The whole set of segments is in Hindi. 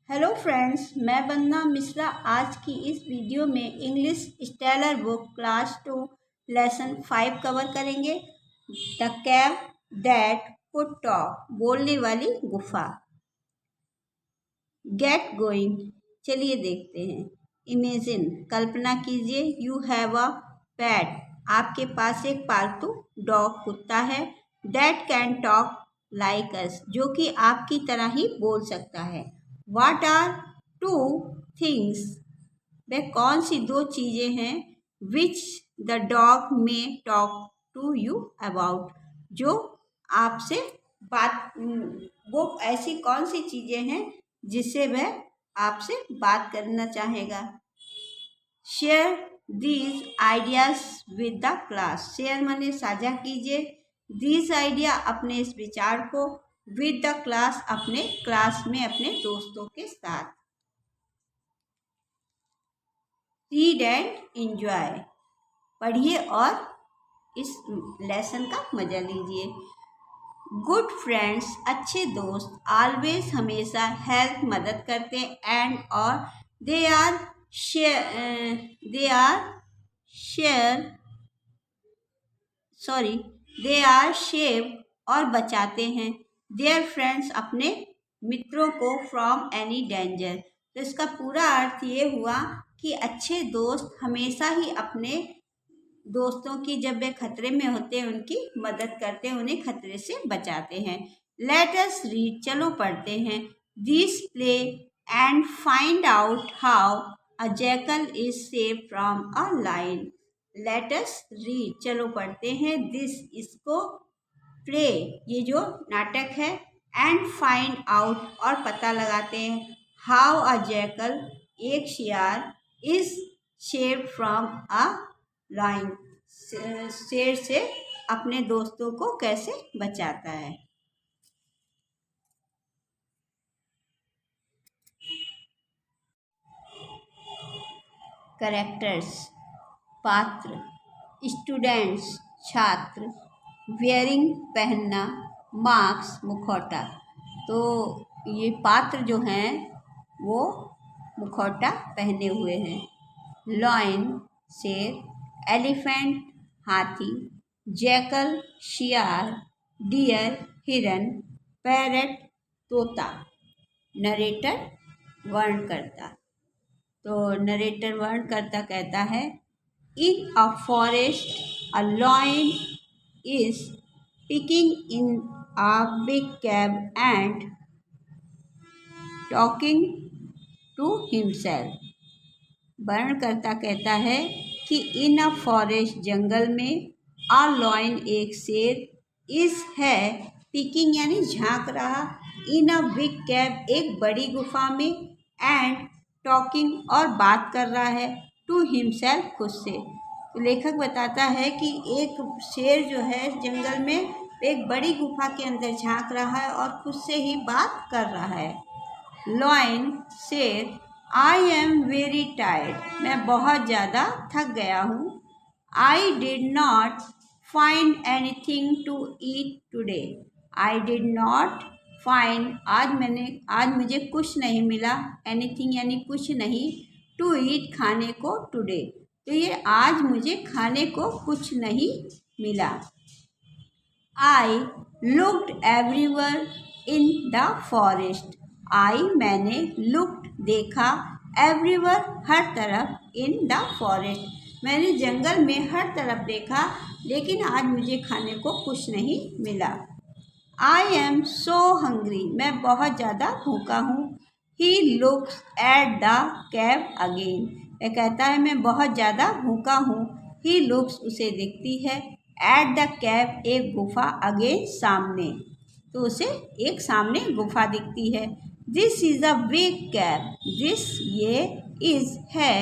हेलो फ्रेंड्स, मैं वंदना मिश्रा आज की इस वीडियो में English stellar book class 2 lesson 5 cover करेंगे। The cave that could talk, बोलने वाली गुफा। गेट गोइंग, चलिए देखते हैं। इमेजिन, कल्पना कीजिए, यू हैव अ पेट, आपके पास एक पालतू डॉग कुत्ता है। That can talk like us, जो कि आपकी तरह ही बोल सकता है। व्हाट आर टू थिंग्स, वह कौन सी दो चीजें हैं विच द डॉग में टॉक टू यू अबाउट, जो आपसे बात, वो ऐसी कौन सी चीजें हैं जिससे वह आपसे बात करना चाहेगा। Share these ideas with the class, share माने साझा कीजिए, दीज आइडिया अपने इस विचार को, विद द क्लास अपने क्लास में अपने दोस्तों के साथ। रीड एंड एंजॉय, पढ़िए और इस लेसन का मजा लीजिए। गुड फ्रेंड्स, अच्छे दोस्त, ऑलवेज हमेशा हेल्प मदद करते, एंड और दे आर शेव और बचाते हैं देयर फ्रेंड्स, अपने मित्रों को, फ्रॉम एनी डेंजर। तो इसका पूरा अर्थ ये हुआ कि अच्छे दोस्त हमेशा ही अपने दोस्तों की, जब वे खतरे में होते हैं, उनकी मदद करते हैं, उन्हें खतरे से बचाते हैं। लेट अस रीड, चलो पढ़ते हैं। This play and find out how a jackal is save from a lion. Let us read, चलो पढ़ते हैं। दिस, इसको, प्ले, ये जो नाटक है, एंड फाइंड आउट, और पता लगाते हैं, हाउ अ जैकल, एक शियार, is saved from a lion, शेर से अपने दोस्तों को कैसे बचाता है। कैरेक्टर्स, पात्र, स्टूडेंट्स, छात्र, वेयरिंग, पहनना, मार्क्स, मुखौटा। तो ये पात्र जो हैं वो मुखौटा पहने हुए हैं। लॉयन, शेर, एलिफेंट, हाथी, जैकल, शियार, डियर, हिरन, पैरट, तोता। नरेटर, वर्णकर्ता। तो नरेटर वर्णकर्ता कहता है, in a forest a lion is peeking in a big cave and talking to himself. वर्णकर्ता कहता है कि इन अ फॉरेस्ट, जंगल में, अ लॉयन, एक शेर, इज है, पिकिंग यानी झांक रहा, इन अ बिग कैब, एक बड़ी गुफा में, एंड टॉकिंग, और बात कर रहा है, टू हिमसेल्फ, खुद से। तो लेखक बताता है कि एक शेर जो है जंगल में एक बड़ी गुफा के अंदर झांक रहा है और खुद से ही बात कर रहा है। लॉयन, शेर, आई एम वेरी टायर्ड, मैं बहुत ज़्यादा थक गया हूँ। I did not find anything to eat today, I did not find, आज मुझे कुछ नहीं मिला, एनीथिंग यानी कुछ नहीं, टू ईट, खाने को, टुडे, तो ये आज मुझे खाने को कुछ नहीं मिला। I looked everywhere in the forest, I, मैंने, लुक्ड, देखा, एवरीवेयर, हर तरफ, इन द फॉरेस्ट, मैंने जंगल में हर तरफ देखा, लेकिन आज मुझे खाने को कुछ नहीं मिला। आई एम सो हंग्री, मैं बहुत ज़्यादा भूखा हूँ। He looks at the cab again, वह कहता है मैं बहुत ज़्यादा भूखा हूँ। ही लुक्स, उसे दिखती है, एट द कैब, एक गुफा, अगेन, सामने, तो उसे एक सामने गुफा दिखती है। This is a big cab, this, ये, इज, है,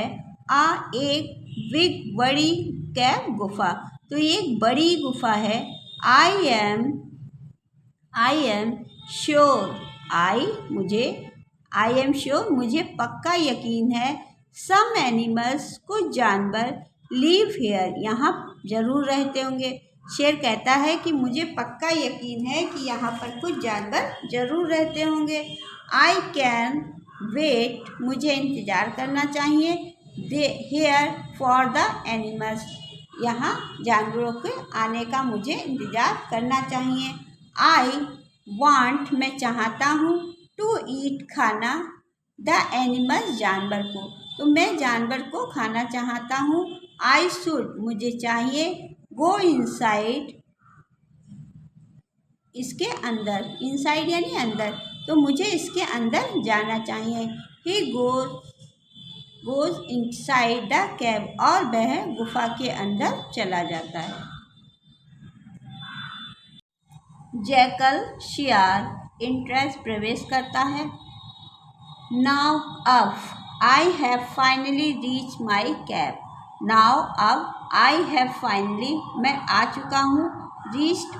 आ, एक, बिग, बड़ी, कैब, गुफा, तो ये एक बड़ी गुफा है। I am sure, I am sure, मुझे पक्का यकीन है, सम एनिमल्स, कुछ जानवर, लिव हेयर, यहाँ जरूर रहते होंगे। शेर कहता है कि मुझे पक्का यकीन है कि यहाँ पर कुछ जानवर जरूर रहते होंगे। आई कैन वेट मुझे इंतज़ार करना चाहिए, दे हेयर फॉर द एनिमल्स यहाँ जानवरों के आने का मुझे इंतज़ार करना चाहिए। आई वांट मैं चाहता हूँ, टू ईट खाना, द एनिमल्स जानवर को, तो मैं जानवर को खाना चाहता हूँ। आई शुड मुझे चाहिए, गो इनसाइड इसके अंदर, इनसाइड यानी अंदर, तो मुझे इसके अंदर जाना चाहिए। He goes inside the cave और वह गुफा के अंदर चला जाता है। जैकल शियार इंट्रेंस प्रवेश करता है। नाउ अब I have finally reach my cab, now अब आई हैव फाइनली मैं आ चुका हूँ, रीच्ड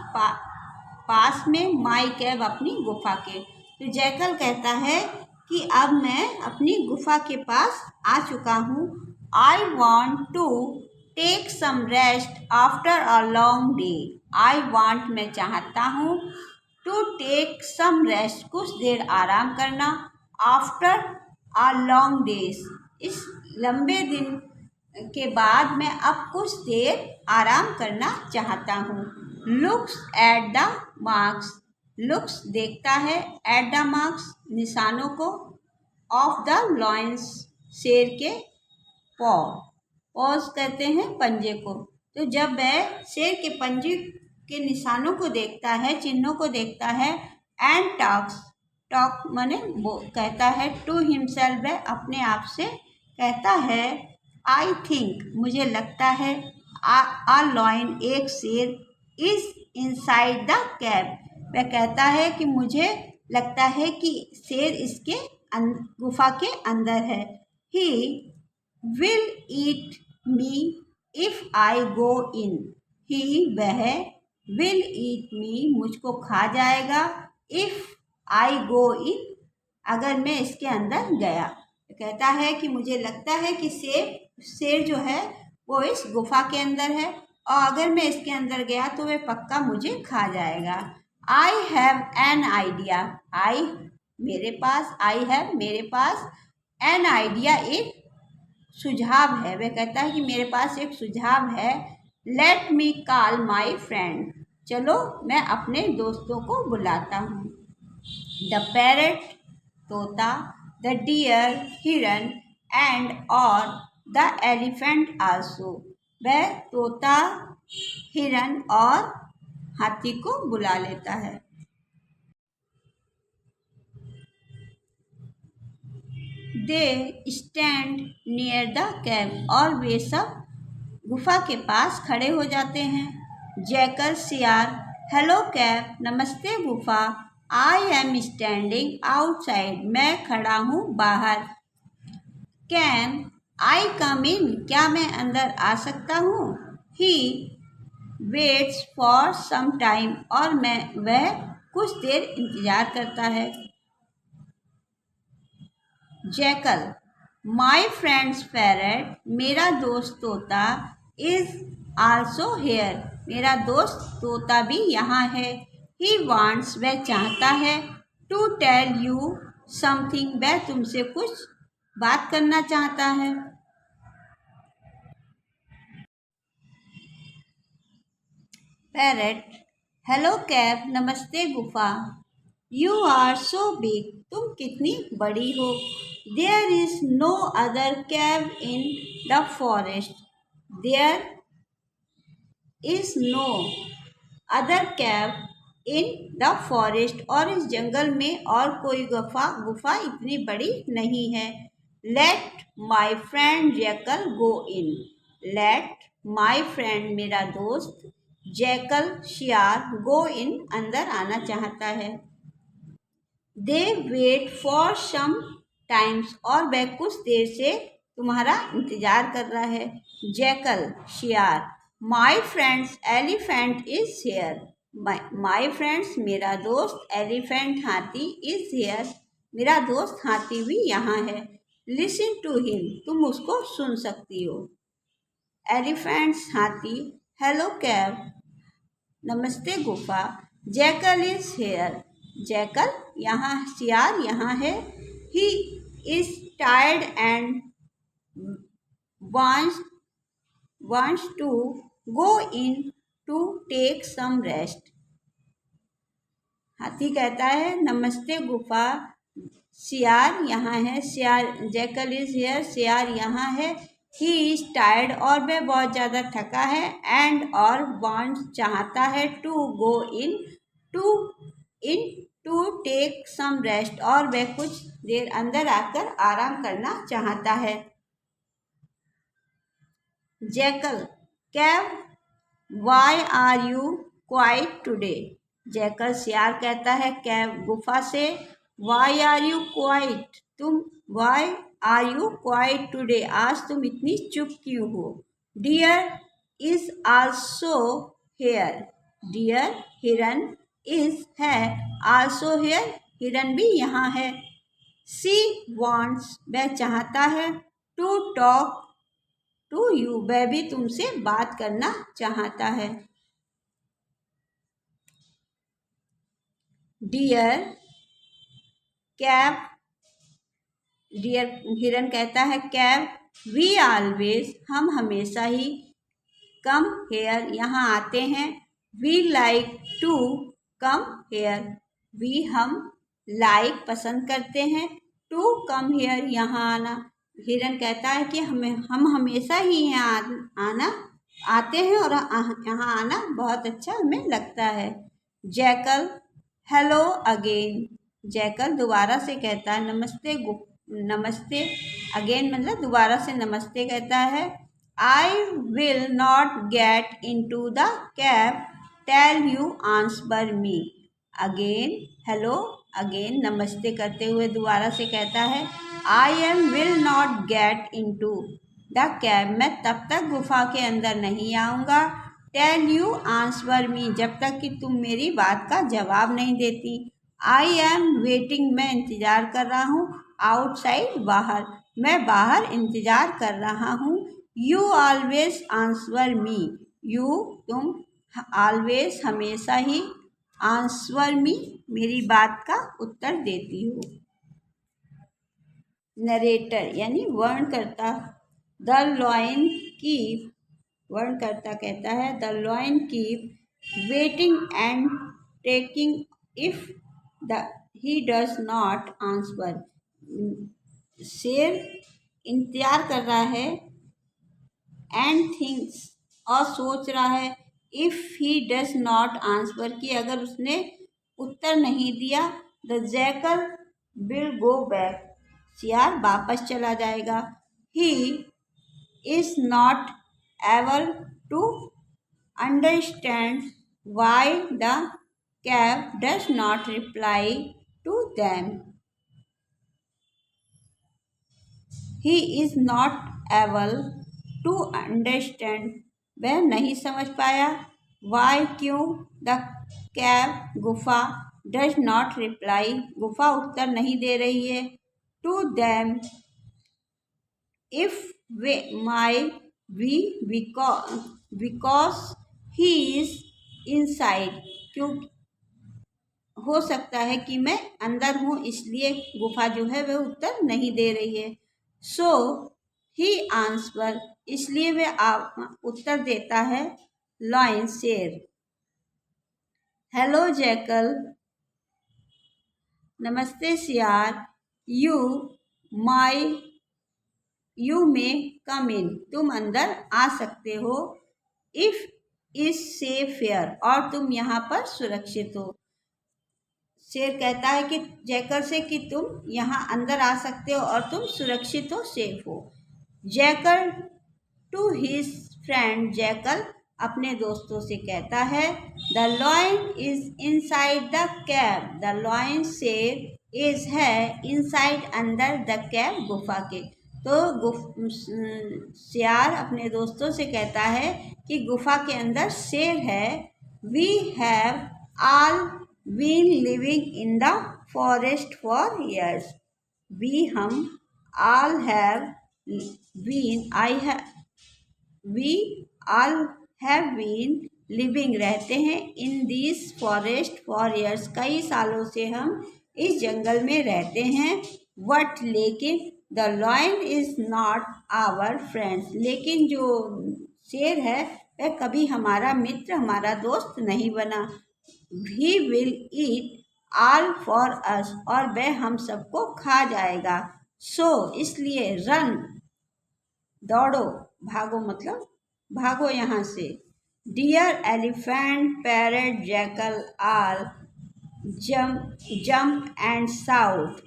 पास में माई कैब अपनी गुफा के, तो जैकल कहता है कि अब मैं अपनी गुफा के पास आ चुका हूँ। I want to take some rest after a long day, I want मैं चाहता हूँ, टू टेक सम रेस्ट कुछ देर आराम करना, आफ्टर अ लॉन्ग डेज इस लंबे दिन के बाद मैं अब कुछ देर आराम करना चाहता हूँ। Looks at the marks, looks देखता है, एट द मार्क्स निशानों को, ऑफ द लॉइन्स शेर के पॉज कहते हैं पंजे को, तो जब वह शेर के पंजे के निशानों को देखता है, चिन्हों को देखता है, एंड टॉक माने वो कहता है, टू हिमसेल्फ वह अपने आप से कहता है, आई थिंक मुझे लगता है, आ लॉइन एक शेर, इज इनसाइड द कैब वह कहता है कि मुझे लगता है कि शेर इसके गुफा के अंदर है। He will eat me if I गो इन, ही वह विल ईट मी मुझको खा जाएगा, इफ आई गो इन अगर मैं इसके अंदर गया, कहता है कि मुझे लगता है कि शेर जो है वो इस गुफा के अंदर है और अगर मैं इसके अंदर गया तो वह पक्का मुझे खा जाएगा। आई हैव एन आइडिया, आई मेरे पास, आई हैव मेरे पास, एन आइडिया एक सुझाव है, वह कहता है कि मेरे पास एक सुझाव है। Let me call my friend, चलो मैं अपने दोस्तों को बुलाता हूँ। द पैरट तोता, द डियर हिरन, एंड और द एलिफेंट आल्सो वह तोता, हिरन और हाथी को बुला लेता है। दे स्टैंड नियर द कैव और वे सब गुफा के पास खड़े हो जाते हैं। जैकल शियार, हेलो कैव, नमस्ते गुफा, आई एम स्टैंडिंग आउटसाइड मैं खड़ा हूँ बाहर। कैन आई कम इन क्या मैं अंदर आ सकता हूँ। He waits for some time और वह कुछ देर इंतजार करता है। जैकल, माई फ्रेंड्स पैरट मेरा दोस्त तोता, इज आल्सो हेयर मेरा दोस्त तोता भी यहाँ है। ही वांट्स वह चाहता है, टू टेल यू समथिंग वह तुमसे कुछ बात करना चाहता है। पैरट, हेलो कैव, नमस्ते गुफा, यू आर सो बिग तुम कितनी बड़ी हो। There is no other cave in the forest, there is no other cave in the forest और इस जंगल में और कोई गुफा इतनी बड़ी नहीं है। Let my friend jackal go in, let my friend मेरा दोस्त जैकल शियार गो इन अंदर आना चाहता है। दे वेट फॉर सम टाइम्स और वह कुछ देर से तुम्हारा इंतजार कर रहा है। जैकल शियार, my friends elephant is here my friends मेरा दोस्त एलिफेंट हाथी इज हेयर मेरा दोस्त हाथी भी यहाँ है। लिसन टू हिम तुम उसको सुन सकती हो। एलिफेंट्स हाथी, हेलो कैव, नमस्ते गुफा, जैकल इज हेयर जैकल यहाँ शियार यहाँ है। ही is tired and wants to go in to take some rest. हाथी कहता है नमस्ते गुफा, सियार यहाँ है, सियार जैकल इज हियर, सियार यहाँ है, ही इज टायर्ड और वह बहुत ज़्यादा थका है, एंड और वांट्स चाहता है, to go in to take some rest और वह कुछ देर अंदर आकर आराम करना चाहता है. Jackal, cave, why are you quiet today. Jackal सियार कहता है कैव गुफा से, वाई आर यू क्वाइट, तुम, why are you quiet today, आज तुम इतनी चुप क्यों हो. Deer is also here, deer हिरन, इज है, आल्सो हेयर हिरन भी यहाँ है. सी वांट्स वह चाहता है, टू टॉक टू यू वह भी तुमसे बात करना चाहता है. डियर कैव, डियर हिरन कहता है कैव, वी ऑलवेज हम हमेशा ही, कम हेयर यहाँ आते हैं, we like to come here we हम लाइक पसंद करते हैं, टू कम हेयर यहाँ आना. हिरन कहता है कि हम हमेशा ही यहाँ आना आते हैं और यहाँ आना बहुत अच्छा हमें लगता है. जैकल, हेलो अगेन, जैकल दोबारा से कहता है नमस्ते नमस्ते, अगेन मतलब दोबारा से नमस्ते कहता है. I will not get in to the cave tell you answer me. Again hello again नमस्ते करते हुए दोबारा से कहता है I am will not get in to the cave, मैं तब तक गुफा के अंदर नहीं आऊँगा, टेल यू आंसर मी जब तक कि तुम मेरी बात का जवाब नहीं देती. आई एम वेटिंग मैं इंतज़ार कर रहा हूँ, आउटसाइड बाहर, मैं बाहर इंतज़ार कर रहा हूँ. You always answer me, you तुम ऑलवेज हमेशा ही, आंसर मी मेरी बात का उत्तर देती हो. नरेटर यानी वर्णकर्ता, द लॉयन कीप, वर्णकर्ता कहता है the lion keep waiting and taking if he does not answer. शेर इंतजार कर रहा है, एंड थिंक्स और सोच रहा है, if he does not answer कि अगर उसने उत्तर नहीं दिया, the jackal will go back सियार वापस चला जाएगा. He is not able to understand why the cave does not reply to them. He is not able to understand वह नहीं समझ पाया, वाई क्यों, द कैब गुफा, डज नॉट रिप्लाई गुफा उत्तर नहीं दे रही है, to them if we my we because he is inside क्यों हो सकता है कि मैं अंदर हूँ इसलिए गुफा जो है वह उत्तर नहीं दे रही है. सो ही आंसर इसलिए वह उत्तर देता है. लॉयन शेर, हेलो जैकल, नमस्ते सियार, यू मे कम इन तुम अंदर आ सकते हो, इफ इज सेफ हियर और तुम यहाँ पर सुरक्षित हो. शेर कहता है कि जैकल से कि तुम यहाँ अंदर आ सकते हो और तुम सुरक्षित हो, सेफ हो. Jackal to his friend, jackal अपने दोस्तों से कहता है the lion is inside the cave, the lion शेर इज है इनसाइड अंदर द कैब गुफा के. तो सियार अपने दोस्तों से कहता है कि गुफा के अंदर शेर है. We have all been living in the forest for years, we हम all have been we all have been living रहते हैं, in this forest for years कई सालों से हम इस जंगल में रहते हैं. बट लेकिन the lion is not our friends, लेकिन जो शेर है वह कभी हमारा मित्र, हमारा दोस्त नहीं बना। He will eat all for us, और वह हम सबको खा जाएगा। सो इसलिए रन, दौड़ो, भागो मतलब भागो यहाँ से। Deer elephant parrot jackal all jump and shout.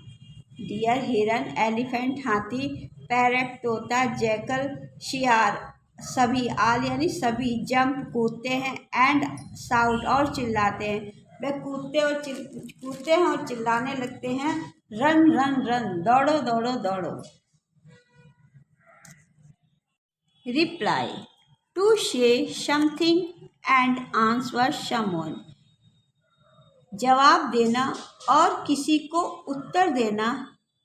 Deer हिरन, एलिफेंट हाथी, पैरट तोता, जैकल शियार, सभी, आल यानी सभी, जंप कूदते हैं, एंड शाउट और चिल्लाते हैं। वे कूदते हैं और चिल्लाने लगते हैं, रन रन रन, दौड़ो दौड़ो दौड़ो। Reply, to say something and answer someone, जवाब देना और किसी को उत्तर देना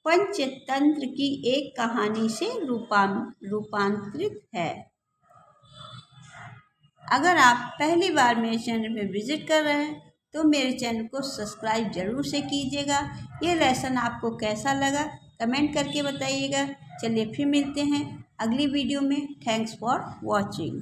पंचतंत्र की एक कहानी से रूपांतरित है। अगर आप पहली बार मेरे चैनल में विजिट कर रहे हैं तो मेरे चैनल को सब्सक्राइब जरूर से कीजिएगा। ये लेसन आपको कैसा लगा कमेंट करके बताइएगा। चलिए फिर मिलते हैं अगली वीडियो में। Thanks for watching.